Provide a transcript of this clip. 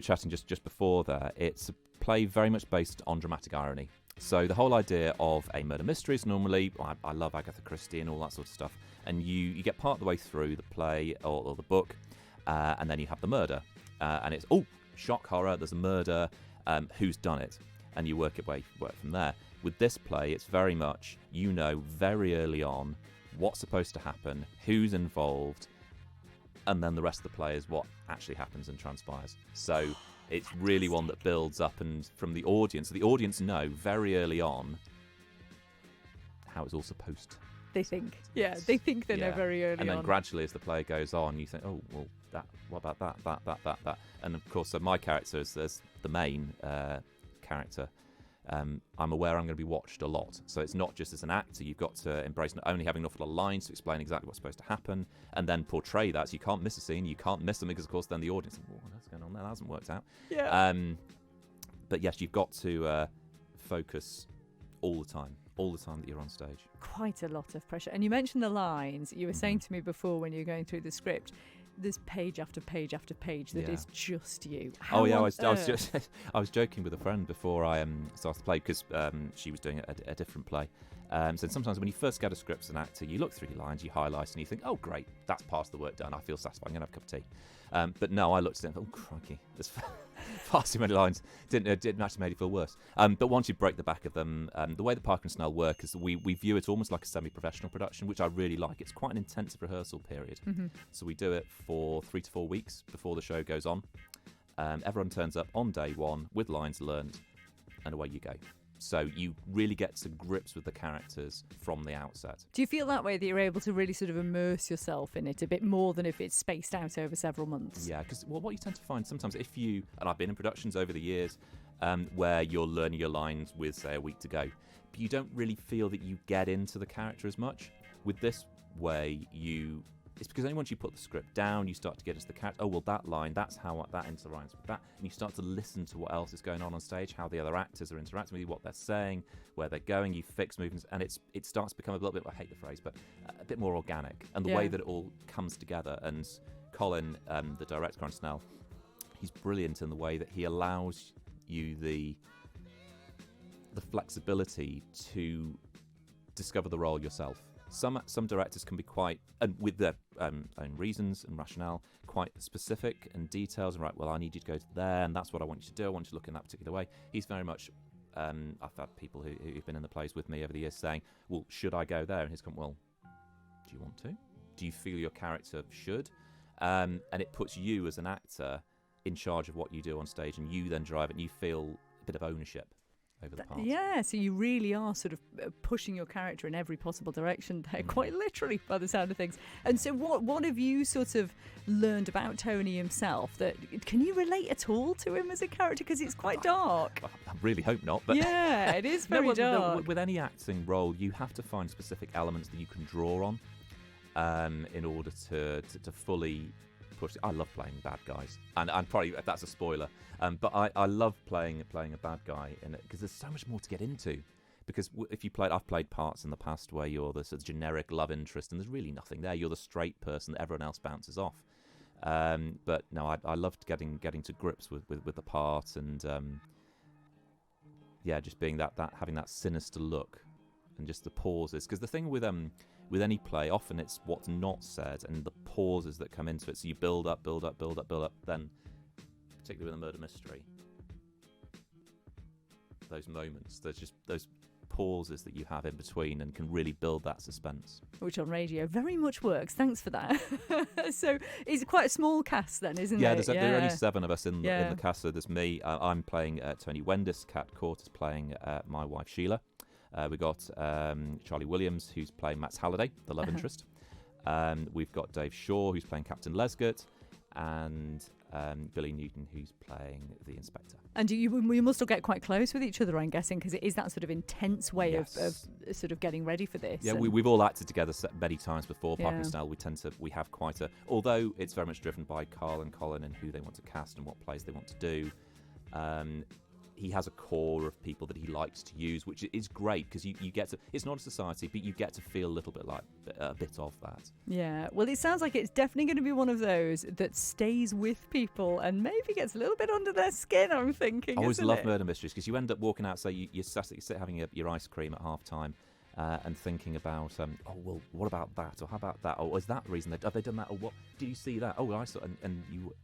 chatting just before there, it's a play very much based on dramatic irony. So the whole idea of a murder mystery is normally, I love Agatha Christie and all that sort of stuff, and you get part of the way through the play or the book, and then you have the murder, and it's, shock, horror, there's a murder, who's done it? And you work from there. With this play, it's very much, very early on what's supposed to happen, who's involved, and then the rest of the play is what actually happens and transpires. So it's really one that builds up, and from the audience know very early on how it's all supposed to. They think. Yeah, they think they know very early on. And then gradually as the play goes on, you think, what about that. And of course, so my character is the main character. I'm aware I'm going to be watched a lot. So it's not just as an actor, you've got to embrace not only having enough of the lines to explain exactly what's supposed to happen, and then portray that. So you can't miss a scene, you can't miss them, because of course then the audience thinks, what's going on there? That hasn't worked out. Yeah. But yes, you've got to focus all the time that you're on stage. Quite a lot of pressure. And you mentioned the lines. You were saying to me before when you were going through the script, there's page after page after page that is just you. I was joking with a friend before I started the play, because she was doing a different play. So sometimes when you first get a script as an actor, you look through your lines, you highlight, and you think, oh great, that's part of the work done, I feel satisfied, I'm going to have a cup of tea. But no, I looked at it and thought, oh crikey, there's far too many lines. Didn't actually make it feel worse. But once you break the back of them, the way the Parker and Snell work is we view it almost like a semi-professional production, which I really like. It's quite an intensive rehearsal period. Mm-hmm. So we do it for 3 to 4 weeks before the show goes on. Everyone turns up on day one with lines learned, and away you go. So you really get to grips with the characters from the outset. Do you feel that way, that you're able to really sort of immerse yourself in it a bit more than if it's spaced out over several months? Yeah, because what you tend to find sometimes, and I've been in productions over the years where you're learning your lines with, say, a week to go, but you don't really feel that you get into the character as much. With this way, it's because only once you put the script down, you start to get into the character. Oh, well, that line, that's how that interacts with that. And you start to listen to what else is going on stage, how the other actors are interacting with you, what they're saying, where they're going. You fix movements, and it starts to become a little bit, I hate the phrase, but a bit more organic. And the way that it all comes together. And Colin, the director, Colin Snell, he's brilliant in the way that he allows you the flexibility to discover the role yourself. Some directors can be quite, and with their own reasons and rationale, quite specific and details. And right, well, I need you to go to there, and that's what I want you to do. I want you to look in that particular way. He's very much. I've had people who've been in the plays with me over the years saying, "Well, should I go there?" And he's come, "Well, do you want to? Do you feel your character should?" And it puts you as an actor in charge of what you do on stage, and you then drive it, and you feel a bit of ownership over the part. Yeah, so you really are sort of pushing your character in every possible direction there, quite literally by the sound of things. And so what have you sort of learned about Tony himself? Can you relate at all to him as a character? Because it's quite dark. I really hope not. But yeah, it is very dark. With any acting role, you have to find specific elements that you can draw on in order to fully push. I love playing bad guys, and probably that's a spoiler. But I love playing a bad guy in it, because there's so much more to get into. Because I've played parts in the past where you're the sort of generic love interest, and there's really nothing there. You're the straight person that everyone else bounces off. But no, I loved getting to grips with the part, and just being that having that sinister look, and just the pauses. Because the thing with any play, often it's what's not said and the pauses that come into it. So you build up, then, particularly with a murder mystery, those moments, there's just those pauses that you have in between and can really build that suspense. Which on radio very much works. Thanks for that. So it's quite a small cast then, isn't it? Yeah, there are only 7 of us in the cast. So there's me. I'm playing Tony Wendis. Kat Court is playing my wife Sheila. We got Charlie Williams, who's playing Max Halliday, the love interest. We've got Dave Shaw, who's playing Captain Lesgert, and Billy Newton, who's playing the inspector. And you must all get quite close with each other, I'm guessing, because it is that sort of intense way of sort of getting ready for this. Yeah, we've all acted together many times before. Parker and Snell, we have quite a, although it's very much driven by Carl and Colin and who they want to cast and what plays they want to do. he has a core of people that he likes to use, which is great because you get to. It's not a society, but you get to feel a little bit like a bit of that. Yeah, well, it sounds like it's definitely going to be one of those that stays with people and maybe gets a little bit under their skin. I'm thinking. I always love murder mysteries because you end up walking out. Say you sit having your ice cream at half time. And thinking about, well, what about that? Or how about that? Or is that the reason have they done that? Or what? Did you see that? Oh, I saw, and you,